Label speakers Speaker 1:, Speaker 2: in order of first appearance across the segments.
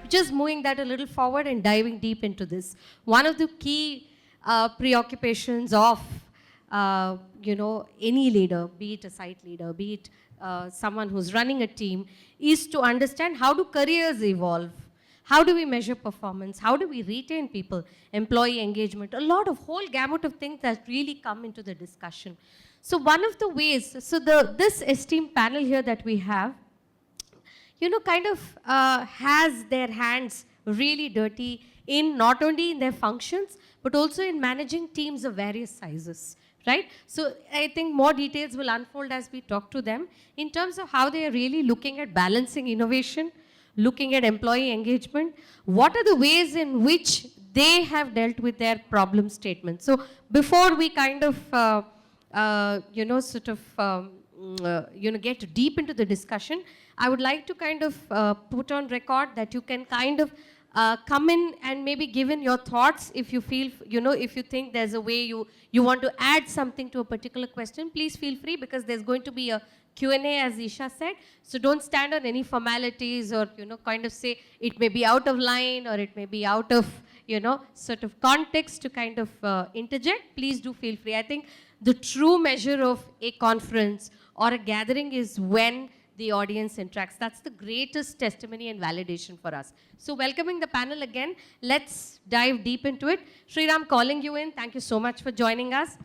Speaker 1: just moving that a little forward and diving deep into this. One of the key preoccupations of any leader, be it a site leader, be it someone who's running a team, is to understand how do careers evolve. How do we measure performance? How do we retain people? Employee engagement, a lot of whole gamut of things that really come into the discussion. So one of the ways, this esteemed panel here that we have, has their hands really dirty in not only in their functions, but also in managing teams of various sizes, right? So I think more details will unfold as we talk to them in terms of how they are really looking at balancing innovation, looking at employee engagement. What are the ways in which they have dealt with their problem statements? So before we kind of, get deep into the discussion, I would like to kind of put on record that you can kind of come in and maybe give in your thoughts if you feel, if you think there's a way you want to add something to a particular question, please feel free, because there's going to be a Q&A, as Isha said. So don't stand on any formalities or, kind of say it may be out of line or it may be out of, sort of context to kind of interject. Please do feel free. I think the true measure of a conference or a gathering is when the audience interacts. That's the greatest testimony and validation for us. So welcoming the panel again, let's dive deep into it. Sriram, calling you in. Thank you so much for joining us.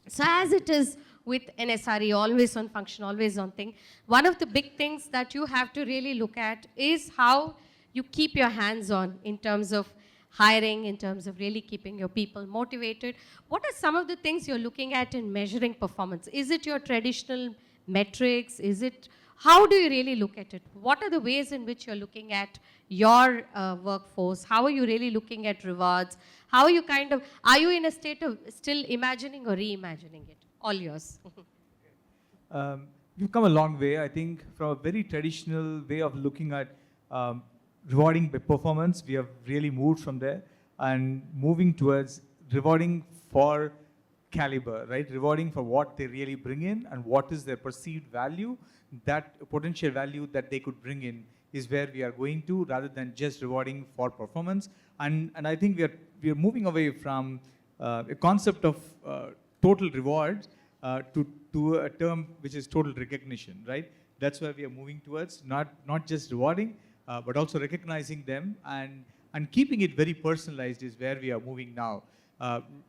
Speaker 1: So as it is with NSRE, always on function, always on thing, one of the big things that you have to really look at is how you keep your hands on in terms of hiring, in terms of really keeping your people motivated. What are some of the things you're looking at in measuring performance? Is it your traditional metrics? Is it, how do you really look at it? What are the ways in which you're looking at your workforce? How are you really looking at rewards? How are you kind of, are you in a state of still imagining or reimagining it? All yours.
Speaker 2: We've come a long way, I think, from a very traditional way of looking at rewarding by performance. We have really moved from there and moving towards rewarding for caliber, right? Rewarding for what they really bring in and what is their perceived value, that potential value that they could bring in is where we are going to, rather than just rewarding for performance. And I think we are moving away from a concept of total rewards to a term which is total recognition, right? That's where we are moving towards, not just rewarding, but also recognizing them and keeping it very personalized is where we are moving now.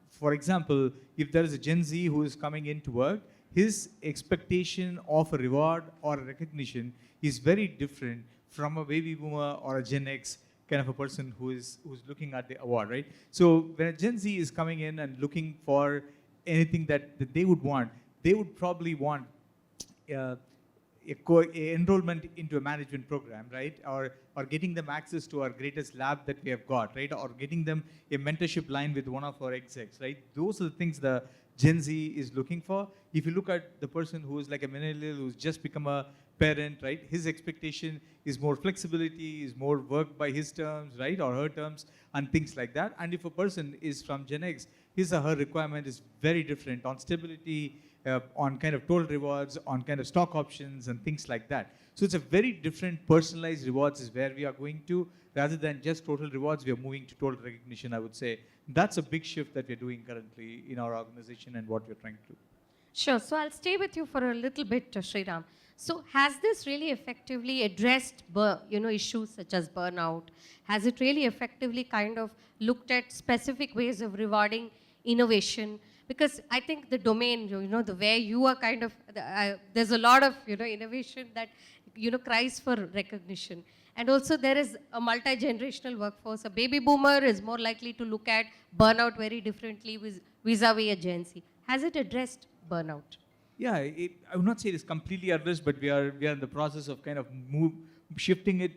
Speaker 2: For example, if there is a Gen Z who is coming in to work, his expectation of a reward or a recognition is very different from a baby boomer or a Gen X kind of a person who's looking at the award, right? So when a Gen Z is coming in and looking for anything that they would want, they would probably want a enrollment into a management program, right? Or getting them access to our greatest lab that we have got, right? Or getting them a mentorship line with one of our execs, right? Those are the things the Gen Z is looking for. If you look at the person who is like a millennial who's just become a parent, right? His expectation is more flexibility, is more work by his terms, right? Or her terms and things like that. And if a person is from Gen X, his or her requirement is very different on stability, on kind of total rewards, on kind of stock options and things like that. So it's a very different personalized rewards is where we are going to, rather than just total rewards, we are moving to total recognition, I would say. That's a big shift that we're doing currently in our organization and what we're trying to do.
Speaker 1: Sure, so I'll stay with you for a little bit, Sriram. So has this really effectively addressed issues such as burnout? Has it really effectively kind of looked at specific ways of rewarding innovation? Because I think the domain, the way you are kind of, there's a lot of, innovation that, cries for recognition. And also there is a multi-generational workforce. A baby boomer is more likely to look at burnout very differently vis-a-vis a Gen Z. Has it addressed burnout?
Speaker 2: Yeah, I would not say it is completely addressed, but we are in the process of kind of shifting it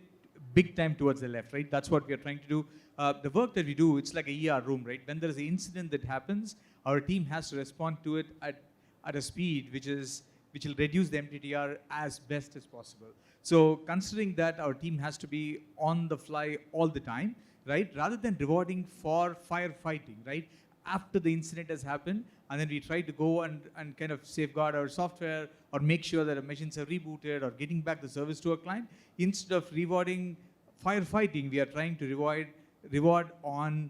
Speaker 2: big time towards the left, right? That's what we are trying to do. The work that we do, it's like a ER room, right? When there is an incident that happens, our team has to respond to it at a speed which will reduce the MTTR as best as possible. So considering that our team has to be on the fly all the time, right? Rather than rewarding for firefighting, right? After the incident has happened, and then we try to go and kind of safeguard our software or make sure that our machines are rebooted or getting back the service to our client, instead of rewarding firefighting, we are trying to reward on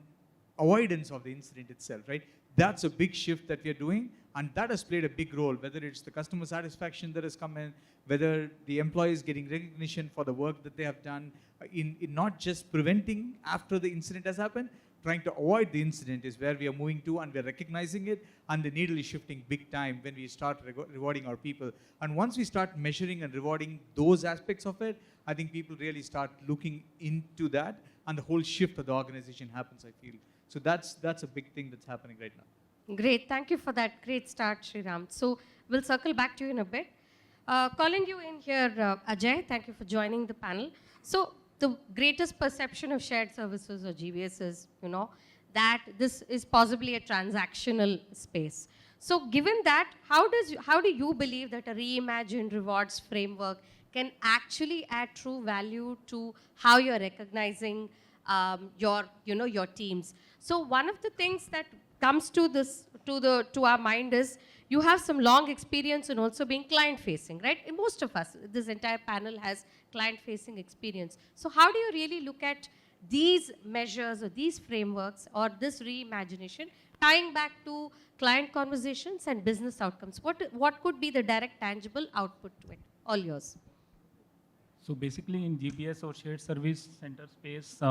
Speaker 2: avoidance of the incident itself, right? That's a big shift that we are doing, and that has played a big role, whether it's the customer satisfaction that has come in, whether the employees getting recognition for the work that they have done in not just preventing after the incident has happened, trying to avoid the incident is where we are moving to, and we're recognizing it, and the needle is shifting big time when we start rewarding our people. And once we start measuring and rewarding those aspects of it, I think people really start looking into that, and the whole shift of the organization happens, I feel. So that's a big thing that's happening right now.
Speaker 1: Great. Thank you for that great start, Sriram. So we'll circle back to you in a bit. Calling you in here, Ajay, thank you for joining the panel. So the greatest perception of shared services or GBS is, that this is possibly a transactional space. So given that, how do you believe that a reimagined rewards framework can actually add true value to how you're recognizing your teams? So one of the things that comes to our mind is you have some long experience in also being client-facing, right? And most of us, this entire panel has client-facing experience. So how do you really look at these measures or these frameworks or this reimagination tying back to client conversations and business outcomes? What could be the direct tangible output to it? All yours.
Speaker 3: So basically in GPS or shared service center space,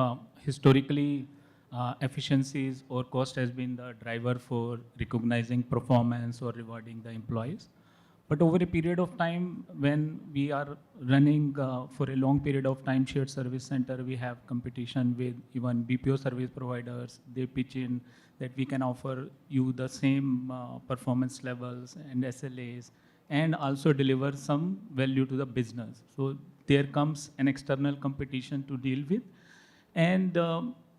Speaker 3: historically efficiencies or cost has been the driver for recognizing performance or rewarding the employees. But over a period of time, when we are running for a long period of time shared service center, we have competition with even BPO service providers. They pitch in that we can offer you the same performance levels and SLAs and also deliver some value to the business. So there comes an external competition to deal with. And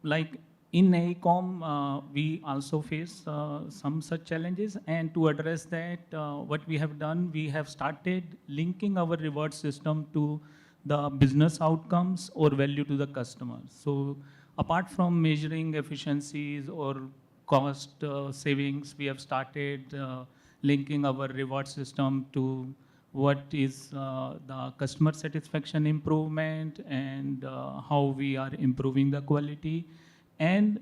Speaker 3: like in AECOM, we also face some such challenges, and to address that, what we have done, we have started linking our reward system to the business outcomes or value to the customers. So apart from measuring efficiencies or cost savings, we have started linking our reward system to what is the customer satisfaction improvement and how we are improving the quality. And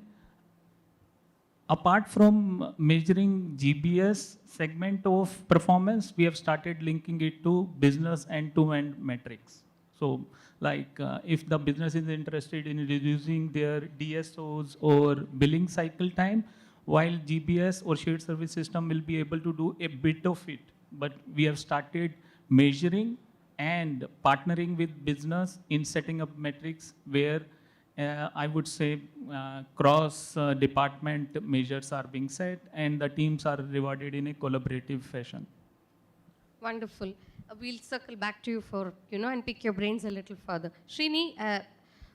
Speaker 3: apart from measuring GBS segment of performance, we have started linking it to business end-to-end metrics. So like if the business is interested in reducing their DSOs or billing cycle time, while GBS or shared service system will be able to do a bit of it, but we have started measuring and partnering with business in setting up metrics where I would say cross-department measures are being set and the teams are rewarded in a collaborative fashion.
Speaker 1: Wonderful. We'll circle back to you for, and pick your brains a little further. Srini,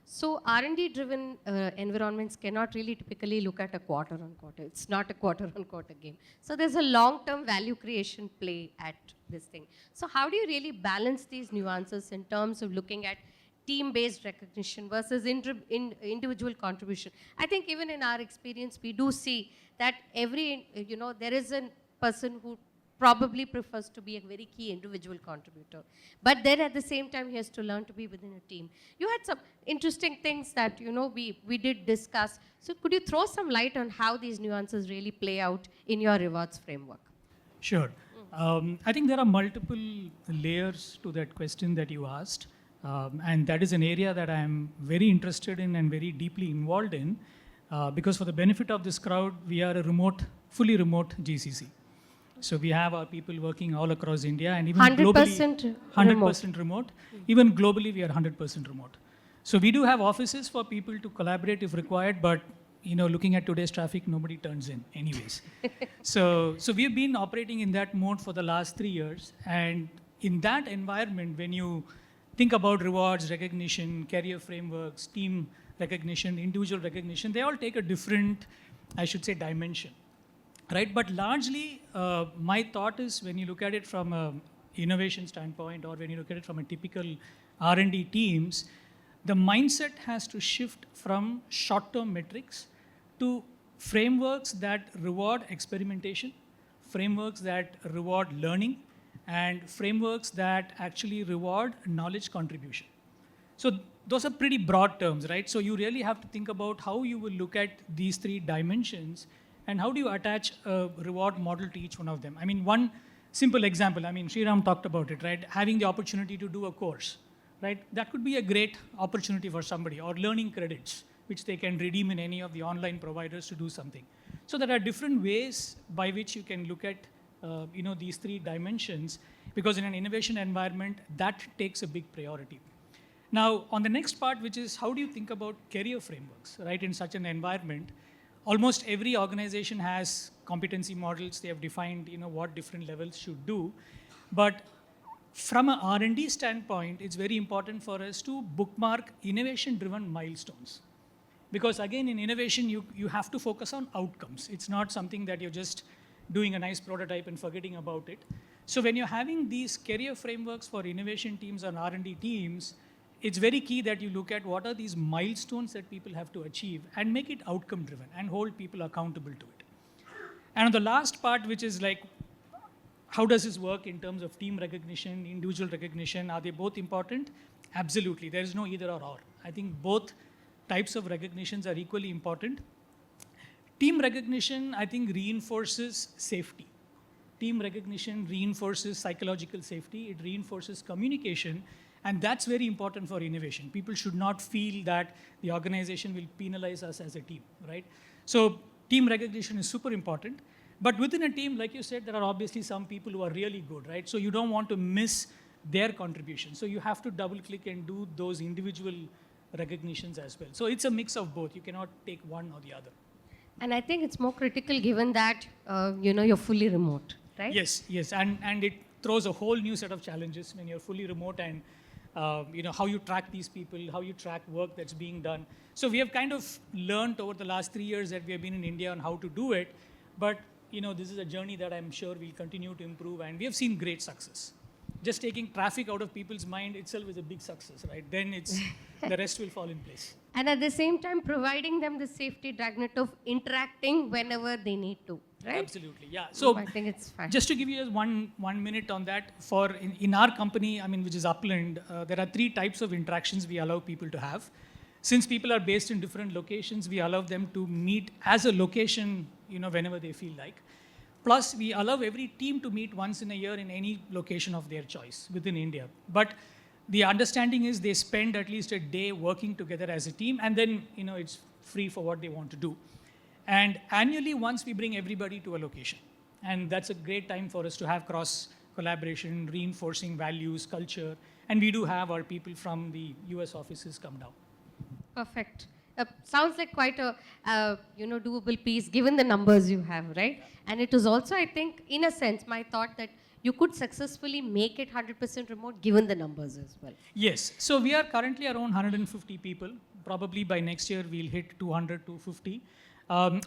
Speaker 1: so R&D-driven environments cannot really typically look at a quarter-on-quarter. It's not a quarter-on-quarter game. So there's a long-term value creation play at this thing. So how do you really balance these nuances in terms of looking at team-based recognition versus individual contribution? I think even in our experience, we do see that there is a person who probably prefers to be a very key individual contributor. But then at the same time, he has to learn to be within a team. You had some interesting things that, we did discuss. So could you throw some light on how these nuances really play out in your rewards framework?
Speaker 4: Sure. I think there are multiple layers to that question that you asked. And that is an area that I'm very interested in and very deeply involved in. Because for the benefit of this crowd, we are a fully remote GCC. So we have our people working all across India and even
Speaker 1: 100%
Speaker 4: globally, 100% remote. Even globally, we are 100% remote. So we do have offices for people to collaborate if required, but looking at today's traffic, nobody turns in anyways. So we've been operating in that mode for the last 3 years. And in that environment, when you think about rewards, recognition, career frameworks, team recognition, individual recognition, they all take a different, I should say, dimension. Right, but largely, my thought is when you look at it from an innovation standpoint or when you look at it from a typical R&D teams, the mindset has to shift from short-term metrics to frameworks that reward experimentation, frameworks that reward learning, and frameworks that actually reward knowledge contribution. So those are pretty broad terms, right? So you really have to think about how you will look at these three dimensions and how do you attach a reward model to each one of them. I mean, one simple example, I mean, Sriram talked about it, right? Having the opportunity to do a course, right? That could be a great opportunity for somebody, or learning credits, which they can redeem in any of the online providers to do something. So there are different ways by which you can look at these three dimensions, because in an innovation environment, that takes a big priority. Now, on the next part, which is how do you think about career frameworks, right? In such an environment, almost every organization has competency models. They have defined, what different levels should do. But from an R&D standpoint, it's very important for us to bookmark innovation-driven milestones. Because again, in innovation, you have to focus on outcomes. It's not something that you're just doing a nice prototype and forgetting about it. So when you're having these career frameworks for innovation teams and R&D teams, it's very key that you look at what are these milestones that people have to achieve and make it outcome driven and hold people accountable to it. And on the last part, which is like, how does this work in terms of team recognition, individual recognition? Are they both important? Absolutely. There is no either or. I think both types of recognitions are equally important. Team recognition, I think, reinforces safety. Team recognition reinforces psychological safety. It reinforces communication. And that's very important for innovation. People should not feel that the organization will penalize us as a team, right? So team recognition is super important. But within a team, like you said, there are obviously some people who are really good, right? So you don't want to miss their contribution. So you have to double click and do those individual recognitions as well. So it's a mix of both. You cannot take one or the other.
Speaker 1: And I think it's more critical given that, you're fully remote, right?
Speaker 4: Yes. And it throws a whole new set of challenges when you're fully remote and how you track these people, how you track work that's being done. So we have kind of learned over the last 3 years that we have been in India on how to do it. But, this is a journey that I'm sure we'll continue to improve, and we have seen great success. Just taking traffic out of people's mind itself is a big success, right? Then the rest will fall in place.
Speaker 1: And at the same time, providing them the safety dragnet of interacting whenever they need to, right?
Speaker 4: Absolutely, yeah. So
Speaker 1: I think it's fine.
Speaker 4: Just to give you one minute on that, in our company, which is Upland, there are 3 types of interactions we allow people to have. Since people are based in different locations, we allow them to meet as a location, whenever they feel like. Plus, we allow every team to meet once in a year in any location of their choice within India. But the understanding is they spend at least a day working together as a team, and then, it's free for what they want to do. And annually, once we bring everybody to a location. And that's a great time for us to have cross collaboration, reinforcing values, culture. And we do have our people from the US offices come down.
Speaker 1: Perfect. Sounds like quite a doable piece given the numbers you have, right? And it is also, I think, in a sense, my thought that you could successfully make it 100% remote given the numbers as well.
Speaker 4: Yes. So we are currently around 150 people. Probably by next year, we'll hit 200, 250.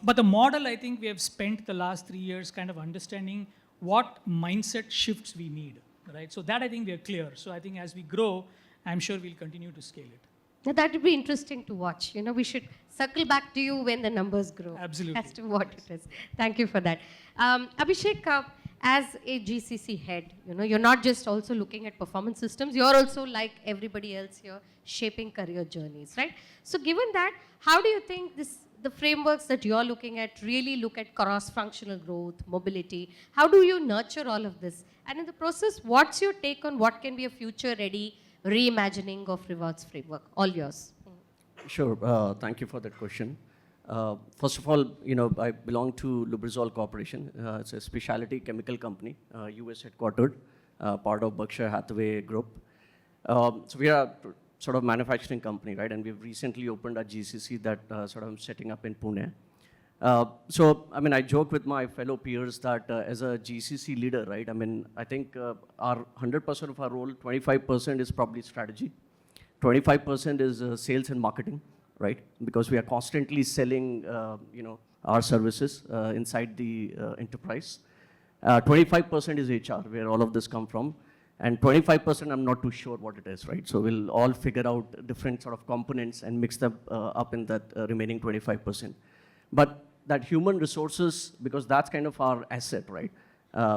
Speaker 4: But the model, I think we have spent the last 3 years kind of understanding what mindset shifts we need, right? So that I think we are clear. So I think as we grow, I'm sure we'll continue to scale it.
Speaker 1: Now that would be interesting to watch. We should circle back to you when the numbers grow.
Speaker 4: Absolutely.
Speaker 1: As to what it is. Thank you for that. Abhishek, as a GCC head, you're not just also looking at performance systems, you're also like everybody else here, shaping career journeys, right? So given that, how do you think the frameworks that you're looking at really look at cross-functional growth, mobility? How do you nurture all of this? And in the process, what's your take on what can be a future-ready reimagining of rewards framework? All yours.
Speaker 5: Sure. Thank you for that question. First of all, I belong to Lubrizol Corporation. It's a specialty chemical company, US headquartered, part of Berkshire Hathaway Group. So we are sort of manufacturing company, right? And we've recently opened a GCC that sort of setting up in Pune. I joke with my fellow peers that as a GCC leader, right? I think our 100% of our role, 25% is probably strategy, 25% is sales and marketing, right? Because we are constantly selling, our services inside the enterprise. 25% is HR, where all of this come from. And 25% I'm not too sure what it is, right? So we'll all figure out different sort of components and mix them up in that remaining 25%. But that human resources, because that's kind of our asset, right?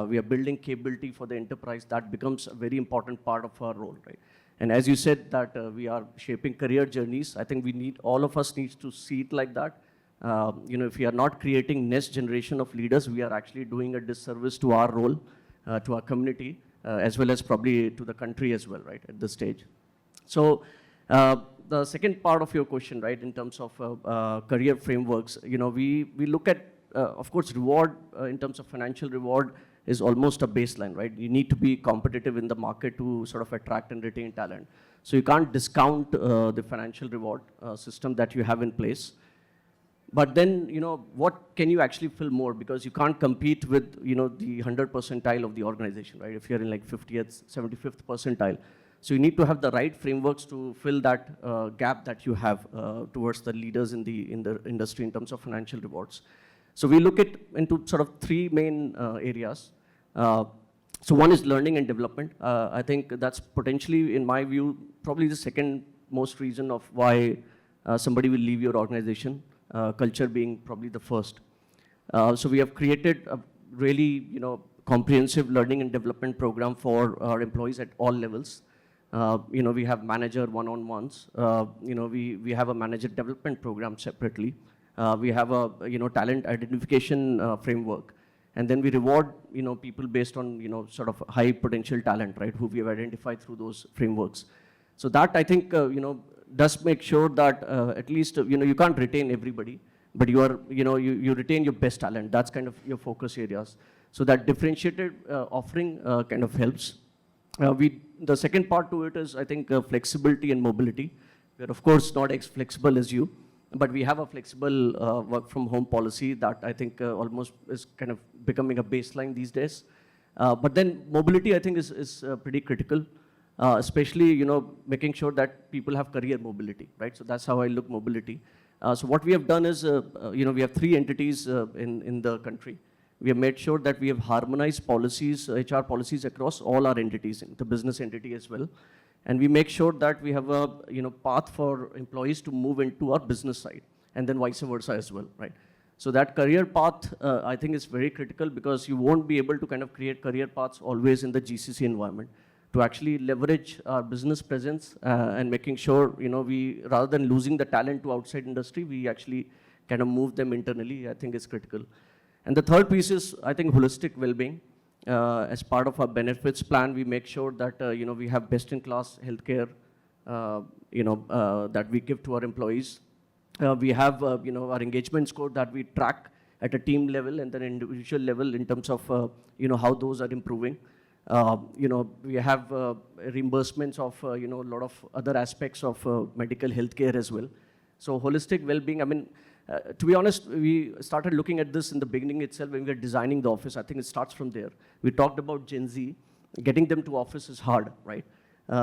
Speaker 5: We are building capability for the enterprise. That becomes a very important part of our role, right? And as you said that we are shaping career journeys, I think all of us needs to see it like that. If we are not creating next generation of leaders, we are actually doing a disservice to our role, to our community, as well as probably to the country as well, right, at this stage. So the second part of your question, right, in terms of career frameworks, we look at, of course, reward in terms of financial reward is almost a baseline, right? You need to be competitive in the market to sort of attract and retain talent. So you can't discount the financial reward system that you have in place. But then, what can you actually fill more? Because you can't compete with, the 100th percentile of the organization, right? If you're in like 50th, 75th percentile. So you need to have the right frameworks to fill that gap that you have towards the leaders in the industry in terms of financial rewards. So we look into sort of three main areas. So one is learning and development. I think that's potentially, in my view, probably the second most reason of why somebody will leave your organization, culture being probably the first. So we have created a really, comprehensive learning and development program for our employees at all levels. We have manager one-on-ones. We have a manager development program separately. We have a talent identification framework, and then we reward people based on sort of high potential talent, right, who we have identified through those frameworks. So that I think does make sure that at least you can't retain everybody, but you retain your best talent. That's kind of your focus areas. So that differentiated offering kind of helps. The second part to it is, I think, flexibility and mobility. We're of course not as flexible as you, but we have a flexible work from home policy that I think almost is kind of becoming a baseline these days. But then mobility, I think, is pretty critical, especially making sure that people have career mobility, right? So that's how I look mobility. So what we have done is, we have 3 entities in the country. We have made sure that we have harmonized policies, HR policies across all our entities, the business entity as well. And we make sure that we have a path for employees to move into our business side, and then vice versa as well, right? So that career path, I think, is very critical, because you won't be able to kind of create career paths always in the GCC environment. To actually leverage our business presence and making sure we, rather than losing the talent to outside industry, we actually kind of move them internally, I think is critical. And the third piece is, I think, holistic well-being. As part of our benefits plan, we make sure that we have best-in-class healthcare that we give to our employees. We have our engagement score that we track at a team level and then individual level in terms of how those are improving. We have reimbursements of a lot of other aspects of medical healthcare as well. So holistic well-being, I mean, to be honest, we started looking at this in the beginning itself when we were designing the office. I think it starts from there. We talked about Gen Z. Getting them to office is hard, right?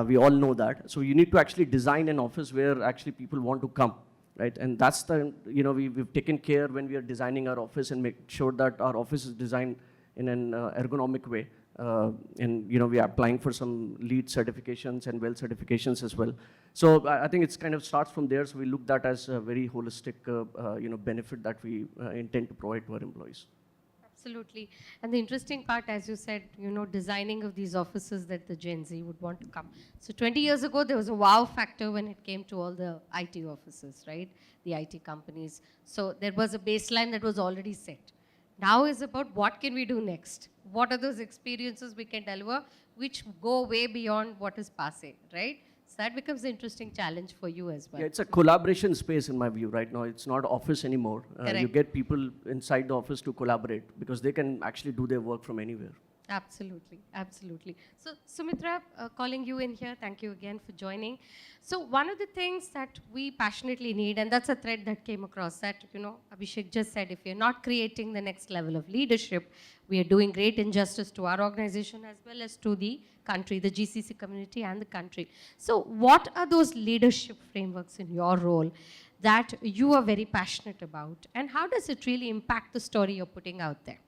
Speaker 5: We all know that. So you need to actually design an office where actually people want to come, right? And that's the, we've taken care when we are designing our office and make sure that our office is designed in an ergonomic way. And we are applying for some LEED certifications and WELL certifications as well. So I think it's kind of starts from there. So we look that as a very holistic benefit that we intend to provide to our employees.
Speaker 1: Absolutely. And the interesting part, as you said, designing of these offices that the Gen Z would want to come. So 20 years ago, there was a wow factor when it came to all the IT offices, right? The IT companies. So there was a baseline that was already set. Now is about what can we do next? What are those experiences we can deliver which go way beyond what is passé, right? So that becomes an interesting challenge for you as well.
Speaker 5: Yeah, it's a collaboration space in my view right now. It's not office anymore. You get people inside the office to collaborate because they can actually do their work from anywhere.
Speaker 1: Absolutely, absolutely. So Sumithra, calling you in here, thank you again for joining. So one of the things that we passionately need, and that's a thread that came across, that, Abhishek just said, if you're not creating the next level of leadership, we are doing great injustice to our organization as well as to the country, the GCC community and the country. So what are those leadership frameworks in your role that you are very passionate about, and how does it really impact the story you're putting out there?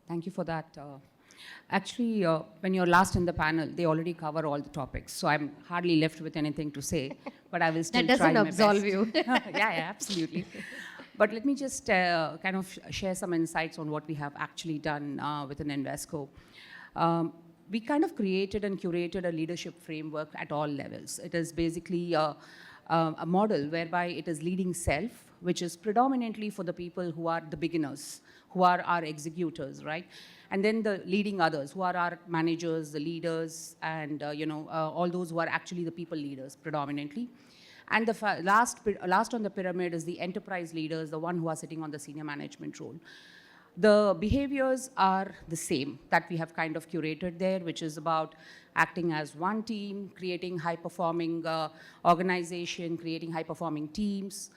Speaker 6: Thank you for that. Actually, when you're last in the panel, they already cover all the topics, so I'm hardly left with anything to say, but I will still try my best.
Speaker 1: That doesn't absolve you.
Speaker 6: Yeah, absolutely. But let me just kind of share some insights on what we have actually done within Invesco. we kind of created and curated a leadership framework at all levels. It is basically a model whereby it is leading self, which is predominantly for the people who are the beginners, who are our executors, right? And then the leading others, who are our managers, the leaders, and all those who are actually the people leaders predominantly. And the last on the pyramid is the enterprise leaders, the one who are sitting on the senior management role. The behaviors are the same that we have kind of curated there, which is about acting as one team, creating high-performing organization, creating high-performing teams,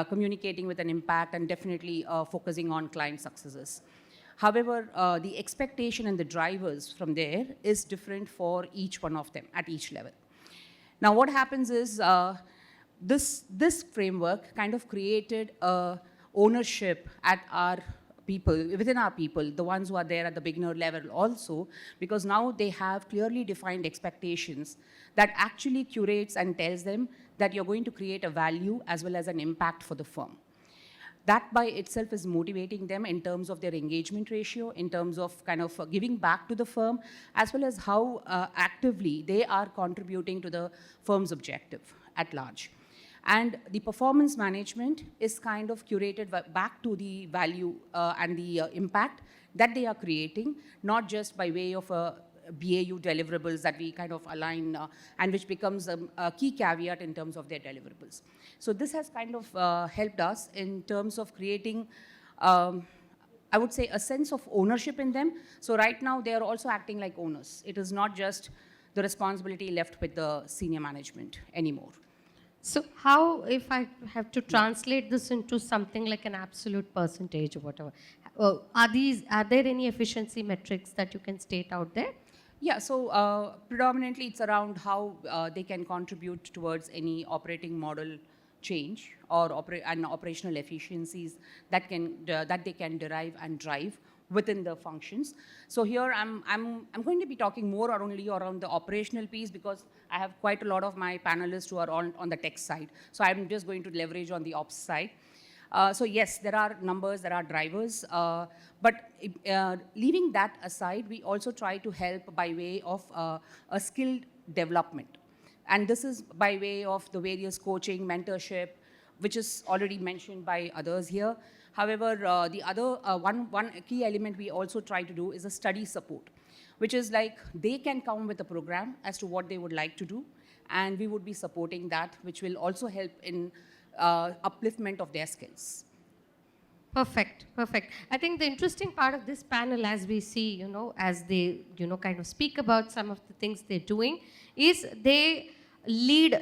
Speaker 6: communicating with an impact, and definitely focusing on client successes. However, the expectation and the drivers from there is different for each one of them at each level. Now, what happens is this framework kind of created ownership at our people, within our people, the ones who are there at the beginner level also, because now they have clearly defined expectations that actually curates and tells them that you're going to create a value as well as an impact for the firm. That by itself is motivating them in terms of their engagement ratio, in terms of kind of giving back to the firm, as well as how actively they are contributing to the firm's objective at large. And the performance management is kind of curated back to the value and the impact that they are creating, not just by way of BAU deliverables that we kind of align and which becomes a key caveat in terms of their deliverables. So this has kind of helped us in terms of creating, I would say, a sense of ownership in them. So right now they are also acting like owners. It is not just the responsibility left with the senior management anymore.
Speaker 1: So how, if I have to translate this into something like an absolute percentage or whatever, are there any efficiency metrics that you can state out there?
Speaker 6: Yeah, so predominantly it's around how they can contribute towards any operating model change or operational efficiencies that they can derive and drive within the functions. So here I'm going to be talking more only around the operational piece because I have quite a lot of my panelists who are on the tech side. So I'm just going to leverage on the ops side. So yes, there are numbers, there are drivers, but leaving that aside, we also try to help by way of a skilled development. And this is by way of the various coaching, mentorship, which is already mentioned by others here. However, the other one key element we also try to do is a study support, which is like they can come with a program as to what they would like to do, and we would be supporting that, which will also help in upliftment of their skills.
Speaker 1: Perfect, perfect. I think the interesting part of this panel, as we see, as they, kind of speak about some of the things they're doing, is they lead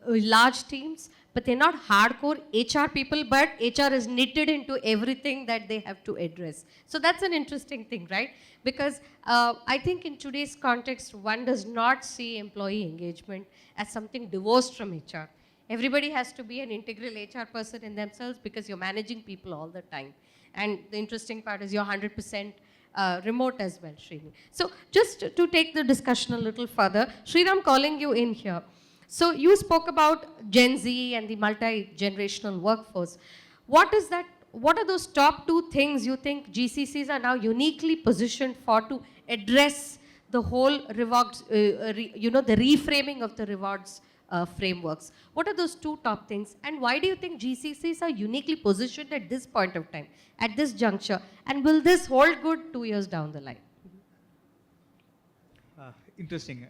Speaker 1: large teams, but they're not hardcore HR people, but HR is knitted into everything that they have to address. So that's an interesting thing, right? Because I think in today's context, one does not see employee engagement as something divorced from HR. Everybody has to be an integral HR person in themselves because you're managing people all the time. And the interesting part is you're 100% remote as well, Srini. So just to take the discussion a little further, Sriram, calling you in here. So you spoke about Gen Z and the multi-generational workforce. What are those top 2 things you think GCCs are now uniquely positioned for to address the whole rewards, the reframing of the rewards frameworks? What are those 2 top things? And why do you think GCCs are uniquely positioned at this point of time, at this juncture? And will this hold good 2 years down the line?
Speaker 2: Interesting.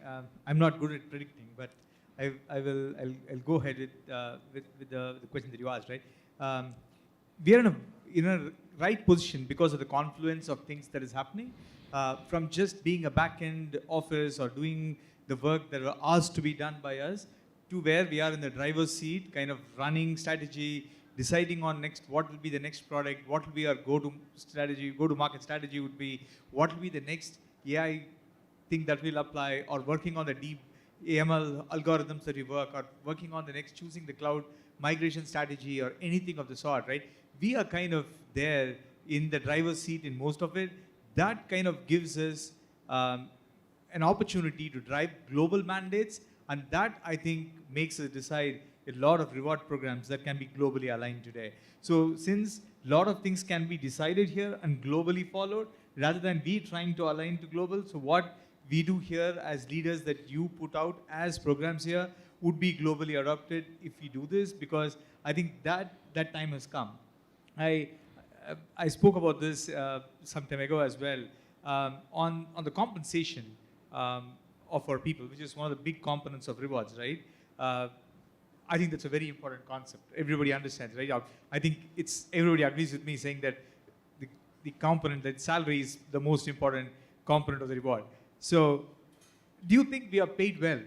Speaker 2: I'm not good at predicting, but I'll go ahead with the question that you asked, right? We are in a right position because of the confluence of things that is happening, from just being a back-end office or doing the work that are asked to be done by us, to where we are in the driver's seat, kind of running strategy, deciding on what will be the next product, what will be our go-to-market strategy would be, what will be the next AI thing that we'll apply, or working on the deep AML algorithms that we work, or working on the next choosing the cloud migration strategy or anything of the sort, right? We are kind of there in the driver's seat in most of it. That kind of gives us an opportunity to drive global mandates, and that, I think, makes us decide a lot of reward programs that can be globally aligned today. So since a lot of things can be decided here and globally followed, rather than we trying to align to global, so what we do here as leaders that you put out as programs here would be globally adopted if we do this? Because I think that time has come. I spoke about this some time ago as well on the compensation of our people, which is one of the big components of rewards, right? I think that's a very important concept. Everybody understands, right? I think everybody agrees with me saying that the component, that salary is the most important component of the reward. So, do you think we are paid well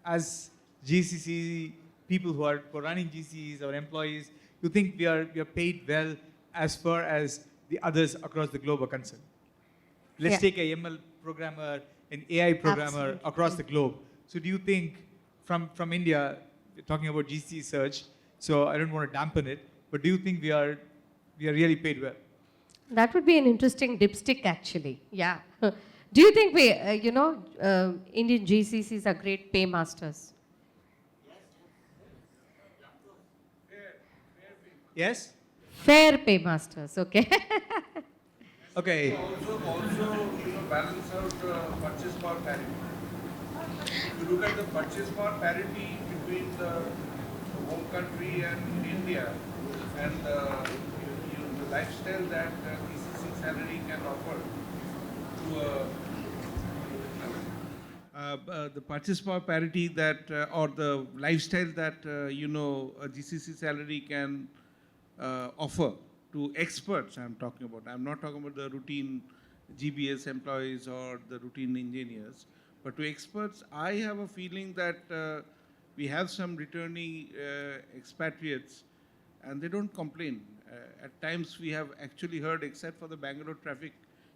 Speaker 2: as GCC people who are running GCCs, our employees? Do you think we are paid well as far as the others across the globe are concerned? Let's take a ML programmer, an AI programmer
Speaker 1: Absolutely.
Speaker 2: across the globe. So, do you think from India, we're talking about GCC Surge, so I don't want to dampen it, but do you think we are really paid well?
Speaker 1: That would be an interesting dipstick, actually. Yeah. Do you think we, Indian GCCs are great paymasters?
Speaker 2: Yes?
Speaker 1: Fair paymasters, okay.
Speaker 2: Okay.
Speaker 7: Also, balance out purchase power parity. If you look at the purchase power parity between the home country and India, and the lifestyle that GCC salary can offer to the purchase power parity that or the lifestyle that a GCC salary can offer to experts. I'm talking about. I'm not talking about the routine GBS employees or the routine engineers, but to experts. I have a feeling that we have some returning expatriates, and they don't complain. At times we have actually heard, except for the Bangalore traffic,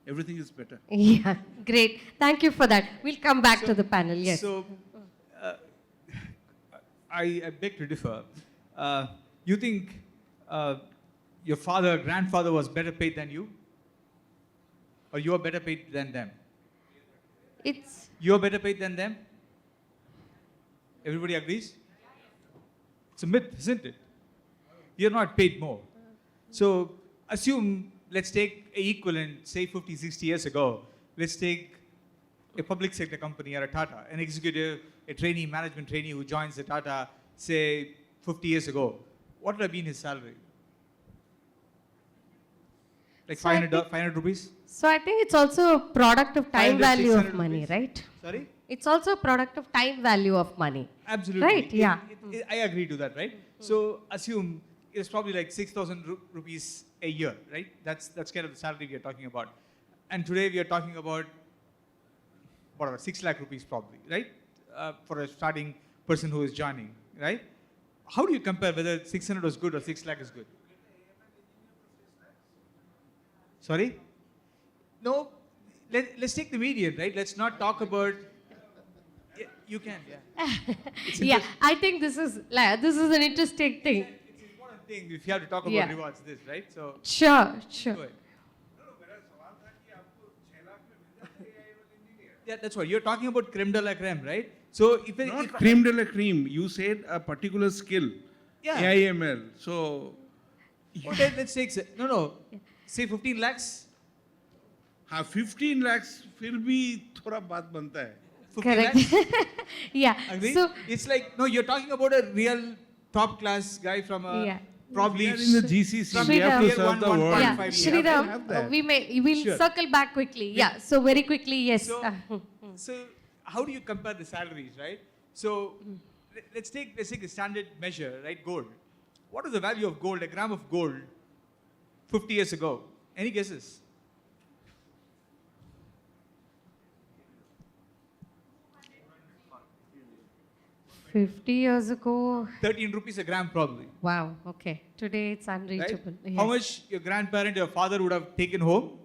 Speaker 7: everything is better.
Speaker 1: Yeah, great. Thank you for that. We'll come back to the panel, yes.
Speaker 2: So, I beg to differ. You think your grandfather was better paid than you? Or you are better paid than them? You are better paid than them? Everybody agrees? It's a myth, isn't it? You're not paid more. So assume, let's take an equivalent, say 50, 60 years ago. Let's take a public sector company or a Tata, an executive, a trainee, management trainee who joins the Tata, say 50 years ago. What would have been his salary? Like
Speaker 1: So I
Speaker 2: 500 rupees?
Speaker 1: So I think it's also a product of time
Speaker 2: 500,
Speaker 1: value of
Speaker 2: 600
Speaker 1: money,
Speaker 2: rupees?
Speaker 1: right?
Speaker 2: Sorry?
Speaker 1: It's also a product of time value of money.
Speaker 2: Absolutely.
Speaker 1: Right, yeah.
Speaker 2: I agree to that, right? So assume it's probably like 6,000 rupees a year, right? That's kind of the salary we are talking about. And today we are talking about, whatever, 6 lakh rupees probably, right? For a starting person who is joining, right? How do you compare whether 600 was good or 6 lakh is good? Sorry? No, let's take the median, right? Let's not talk about. Yeah, you can, yeah.
Speaker 1: Yeah, I think this is an interesting thing.
Speaker 2: It's an important thing if you have to talk about
Speaker 1: Yeah.
Speaker 2: rewards, this, right? So,
Speaker 1: Sure.
Speaker 2: go ahead. Yeah, that's what. You're talking about creme de la creme, right? So,
Speaker 7: Not cream de la cream. You said a particular skill.
Speaker 2: Yeah.
Speaker 7: AIML. So,
Speaker 2: Okay, let's take, say 15 lakhs.
Speaker 7: 15 lakhs फिर भी थोड़ा बात बनता है.
Speaker 2: 15
Speaker 1: Correct.
Speaker 2: lakhs.
Speaker 1: Yeah.
Speaker 2: Agree?
Speaker 1: So
Speaker 2: It's like, no, you're talking about a real top class guy from a
Speaker 1: Yeah.
Speaker 2: probably.
Speaker 7: We are in the GCC. We have to
Speaker 1: Sriram.
Speaker 7: serve the
Speaker 2: One-
Speaker 7: world.
Speaker 1: yeah,
Speaker 2: 1.5
Speaker 1: Sriram,
Speaker 7: have that.
Speaker 1: we'll
Speaker 2: Sure.
Speaker 1: circle back quickly. Yeah. So very quickly, yes.
Speaker 2: So, so how do you compare the salaries, right? So let's take a standard measure, right? Gold. What is the value of gold, a gram of gold, 50 years ago? Any guesses?
Speaker 1: 50 years ago.
Speaker 2: 13 rupees a gram probably.
Speaker 1: Wow. Okay. Today it's
Speaker 2: Right?
Speaker 1: unreachable. Yes.
Speaker 2: How much your grandparent, your father would have taken home?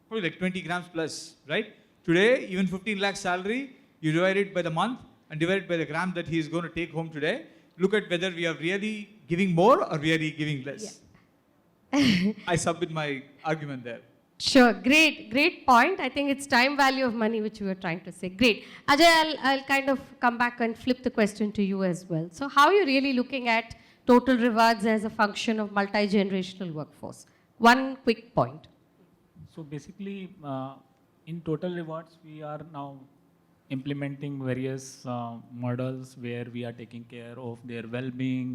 Speaker 2: Probably like 20 grams plus, right? Today, even 15 lakh salary, you divide it by the month and divide it by the gram that he is going to take home today. Look at whether we are really giving more or we are really giving less. I submit my argument there.
Speaker 1: Sure. Great point. I think it's time value of money which we were trying to say. Great. Ajay, I'll kind of come back and flip the question to you as well. So how are you really looking at total rewards as a function of multi-generational workforce? One quick point.
Speaker 3: So basically, in total rewards, we are now implementing various models where we are taking care of their well-being,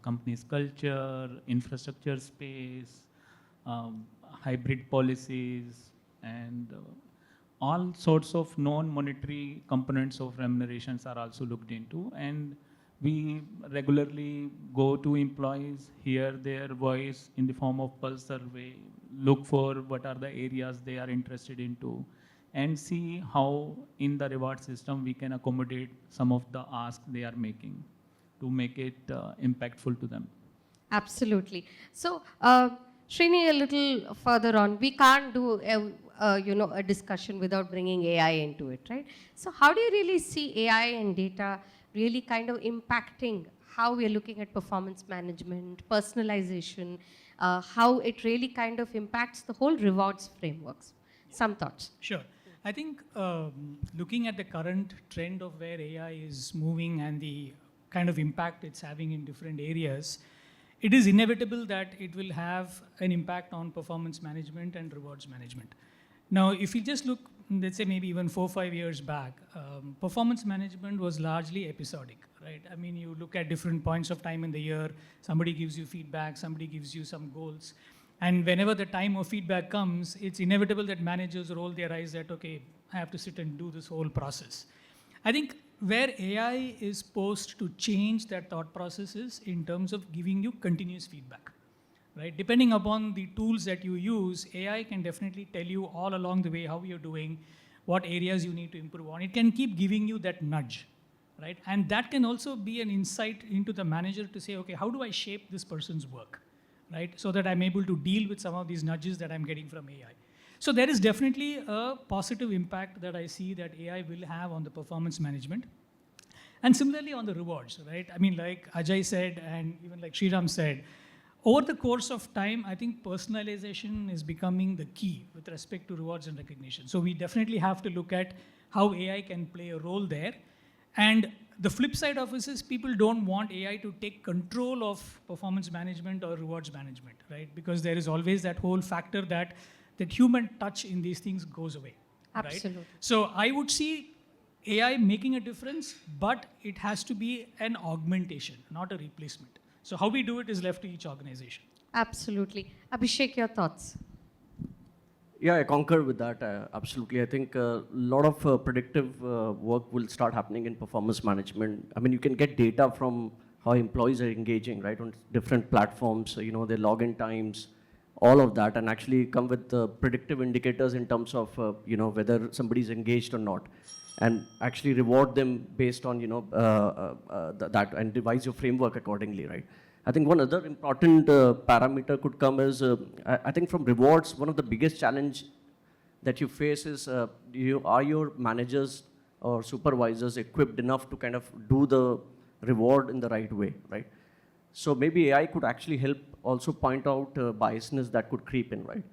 Speaker 3: company's culture, infrastructure space, hybrid policies, and all sorts of non-monetary components of remunerations are also looked into. And we regularly go to employees, hear their voice in the form of pulse survey, look for what are the areas they are interested into, and see how in the reward system we can accommodate some of the asks they are making to make it impactful to them.
Speaker 1: Absolutely. So, Srini, a little further on, we can't do a discussion without bringing AI into it, right? So, how do you really see AI and data really kind of impacting how we are looking at performance management, personalization, how it really kind of impacts the whole rewards frameworks? Some thoughts.
Speaker 4: Sure. I think looking at the current trend of where AI is moving and the kind of impact it's having in different areas, it is inevitable that it will have an impact on performance management and rewards management. Now, if you just look, let's say maybe even 4 or 5 years back, performance management was largely episodic, right? I mean, you look at different points of time in the year, somebody gives you feedback, somebody gives you some goals. And whenever the time of feedback comes, it's inevitable that managers roll their eyes at, okay, I have to sit and do this whole process. I think where AI is supposed to change that thought process is in terms of giving you continuous feedback, right? Depending upon the tools that you use, AI can definitely tell you all along the way how you're doing, what areas you need to improve on. It can keep giving you that nudge, right? And that can also be an insight into the manager to say, okay, how do I shape this person's work, right? So that I'm able to deal with some of these nudges that I'm getting from AI. So there is definitely a positive impact that I see that AI will have on the performance management. And similarly on the rewards, right? I mean, like Ajay said, and even like Sriram said, over the course of time, I think personalization is becoming the key with respect to rewards and recognition. So we definitely have to look at how AI can play a role there. And the flip side of this is people don't want AI to take control of performance management or rewards management, right? Because there is always that whole factor that human touch in these things goes away.
Speaker 1: Absolutely.
Speaker 4: Right? So I would see AI making a difference, but it has to be an augmentation, not a replacement. So how we do it is left to each organization.
Speaker 1: Absolutely. Abhishek, your thoughts?
Speaker 5: Yeah, I concur with that. Absolutely. I think a lot of predictive work will start happening in performance management. I mean, you can get data from how employees are engaging, right, on different platforms, their login times, all of that, and actually come with predictive indicators in terms of, whether somebody's engaged or not, and actually reward them based on, that, and devise your framework accordingly, right? I think one other important parameter could come is, I think from rewards, one of the biggest challenge that you face is, are your managers or supervisors equipped enough to kind of do the reward in the right way, right? So maybe AI could actually help also point out biasness that could creep in, right?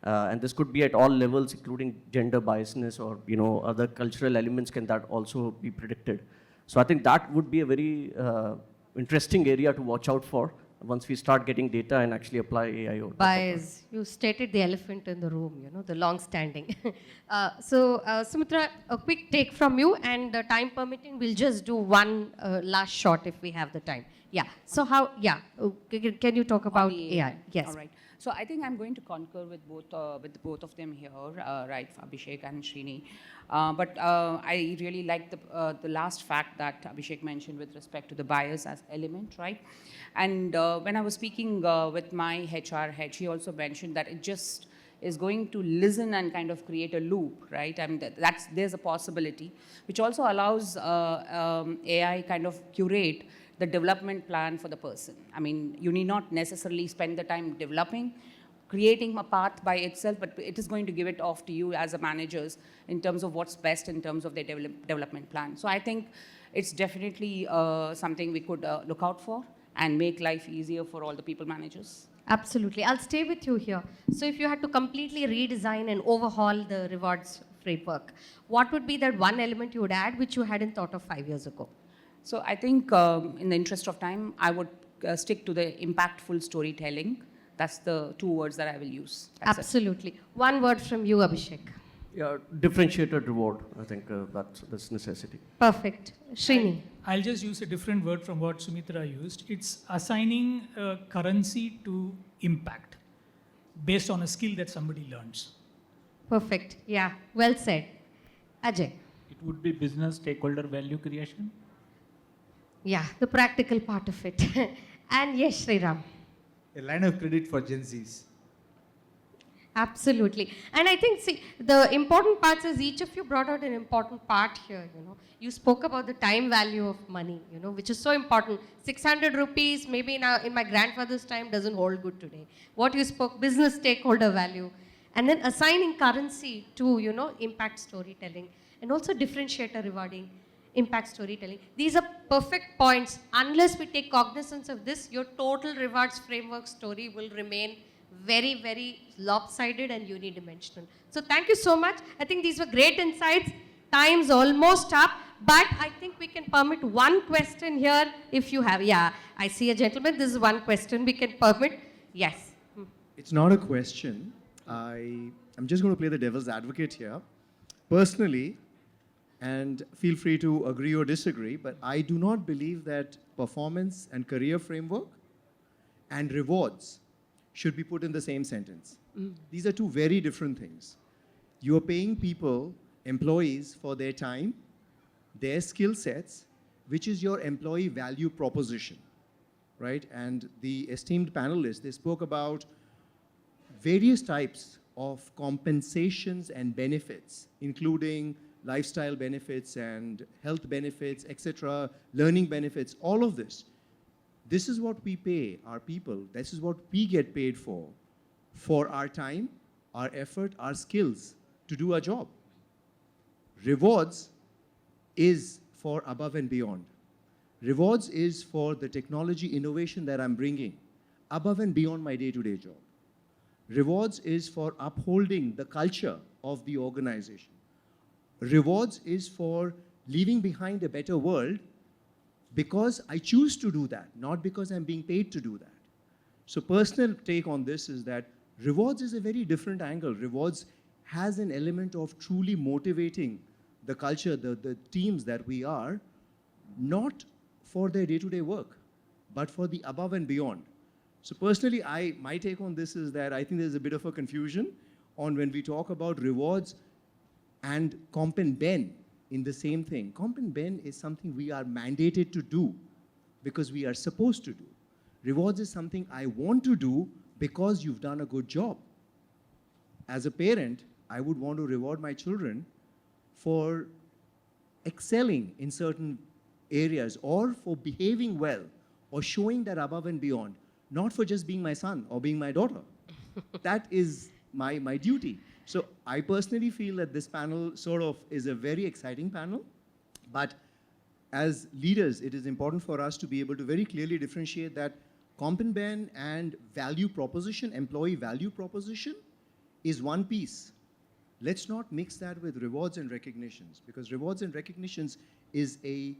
Speaker 5: And this could be at all levels, including gender biasness or other cultural elements can that also be predicted. So I think that would be a very interesting area to watch out for once we start getting data and actually apply AI.
Speaker 1: Bias. You stated the elephant in the room, the long-standing. So Sumithra, a quick take from you, and time permitting, we'll just do one last shot if we have the time. Yeah. So can you talk about AI? Yes.
Speaker 6: All right. So I think I'm going to concur with both of them here, right, Abhishek and Srini. But I really like the last fact that Abhishek mentioned with respect to the bias as element, right? And when I was speaking with my HR head, she also mentioned that it just is going to listen and kind of create a loop, right? I mean, there's a possibility, which also allows AI kind of curate the development plan for the person. I mean, you need not necessarily spend the time developing, creating a path by itself, but it is going to give it off to you as a managers in terms of what's best in terms of their development plan. So I think it's definitely something we could look out for and make life easier for all the people managers.
Speaker 1: Absolutely. I'll stay with you here. So if you had to completely redesign and overhaul the rewards framework, what would be that one element you would add which you hadn't thought of 5 years ago?
Speaker 6: So I think in the interest of time, I would stick to the impactful storytelling. That's the 2 words that I will use. That's
Speaker 1: Absolutely. One word from you, Abhishek.
Speaker 5: Yeah, differentiated reward. I think that's necessity.
Speaker 1: Perfect. Srini.
Speaker 4: I'll just use a different word from what Sumithra used. It's assigning a currency to impact based on a skill that somebody learns.
Speaker 1: Perfect. Yeah, well said. Ajay.
Speaker 3: It would be business stakeholder value creation.
Speaker 1: Yeah, the practical part of it. And yes, Sriram.
Speaker 2: A line of credit for Gen Zs.
Speaker 1: Absolutely. And I think, see, the important parts is each of you brought out an important part here, you know. You spoke about the time value of money, you know, which is so important. 600 rupees, maybe in my grandfather's time, doesn't hold good today. What you spoke, business stakeholder value. And then assigning currency to, you know, impact storytelling. And also differentiator rewarding, impact storytelling. These are perfect points. Unless we take cognizance of this, your total rewards framework story will remain very, very lopsided and unidimensional. So thank you so much. I think these were great insights. Time's almost up, but I think we can permit one question here if you have. Yeah, I see a gentleman. This is one question we can permit. Yes.
Speaker 8: It's not a question. I'm just going to play the devil's advocate here. Personally, and feel free to agree or disagree, but I do not believe that performance and career framework and rewards should be put in the same sentence. These are two very different things. You are paying people, employees, for their time, their skill sets, which is your employee value proposition, right? And the esteemed panelists, they spoke about various types of compensations and benefits, including lifestyle benefits and health benefits, etc., learning benefits, all of this. This is what we pay our people. This is what we get paid for our time, our effort, our skills to do our job. Rewards is for above and beyond. Rewards is for the technology innovation that I'm bringing above and beyond my day-to-day job. Rewards is for upholding the culture of the organization. Rewards is for leaving behind a better world because I choose to do that, not because I'm being paid to do that. So personal take on this is that rewards is a very different angle. Rewards has an element of truly motivating the culture, the teams that we are, not for their day-to-day work, but for the above and beyond. So personally, my take on this is that I think there's a bit of a confusion on when we talk about rewards and comp and ben in the same thing. Comp and ben is something we are mandated to do because we are supposed to do. Rewards is something I want to do because you've done a good job. As a parent, I would want to reward my children for excelling in certain areas or for behaving well or showing that above and beyond, not for just being my son or being my daughter. That is my duty. So I personally feel that this panel sort of is a very exciting panel, but as leaders, it is important for us to be able to very clearly differentiate that comp and ben and value proposition, employee value proposition is one piece. Let's not mix that with rewards and recognitions, because rewards and recognitions is a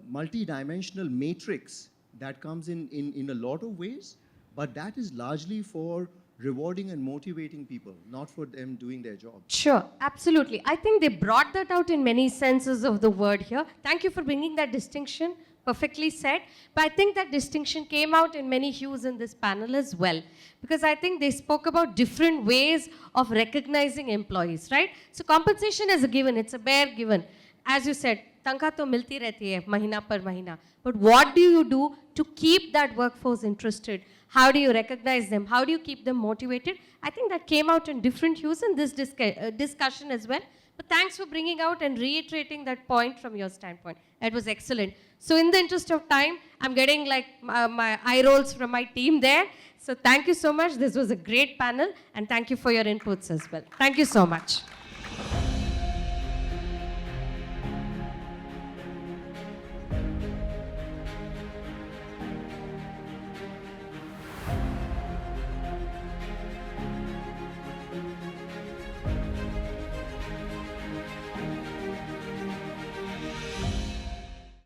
Speaker 8: multi-dimensional matrix that comes in a lot of ways, but that is largely for rewarding and motivating people, not for them doing their job.
Speaker 1: Sure, absolutely. I think they brought that out in many senses of the word here. Thank you for bringing that distinction, perfectly said. But I think that distinction came out in many hues in this panel as well, because I think they spoke about different ways of recognizing employees, right? So compensation is a given, it's a bare given. As you said, tanka to milti rehti hai, mahina par mahina. But what do you do to keep that workforce interested? How do you recognize them? How do you keep them motivated? I think that came out in different hues in this discussion as well. But thanks for bringing out and reiterating that point from your standpoint. It was excellent. So in the interest of time, I'm getting like my eye rolls from my team there. So thank you so much. This was a great panel. And thank you for your inputs as well. Thank you so much.